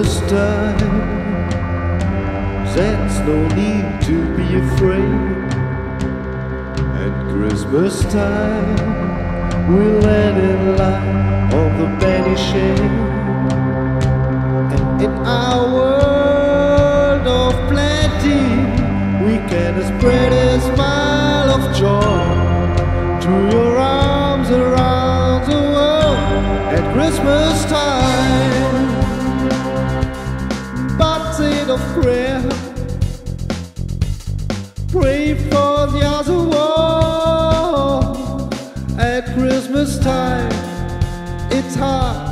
Christmas time, there's no need to be afraid. At Christmas time, we let in light of the banishing. And in our world of plenty, we can spread a smile of joy through your arms around the world at Christmas time. Basket of prayer, pray for the other world at Christmas time. It's hard